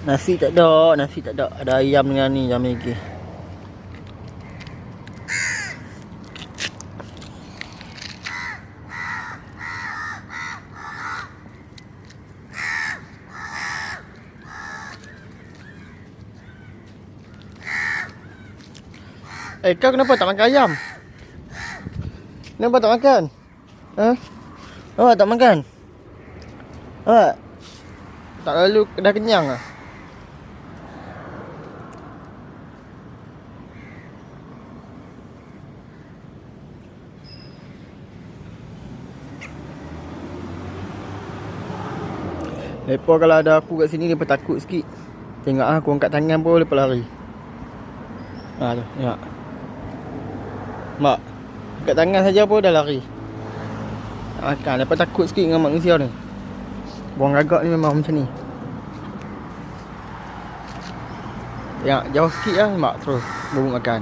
Nasi tak ada, nasi tak ada. Ada ayam dengan ni jam lagi. Kau kenapa tak makan ayam? Kenapa tak makan? Ha? Awak tak makan? Awak tak lalu dah kenyang ah? Lepas kalau ada aku kat sini, lepas takut sikit. Tengok aku angkat tangan pun lepas lari. Ha tu, tengok. Mak, angkat tangan saja pun dah lari. Tak makan, lepas takut sikit dengan manusia ni. Buang gagak ni memang macam ni. Tengok, jauh sikit lah mak terus baru makan.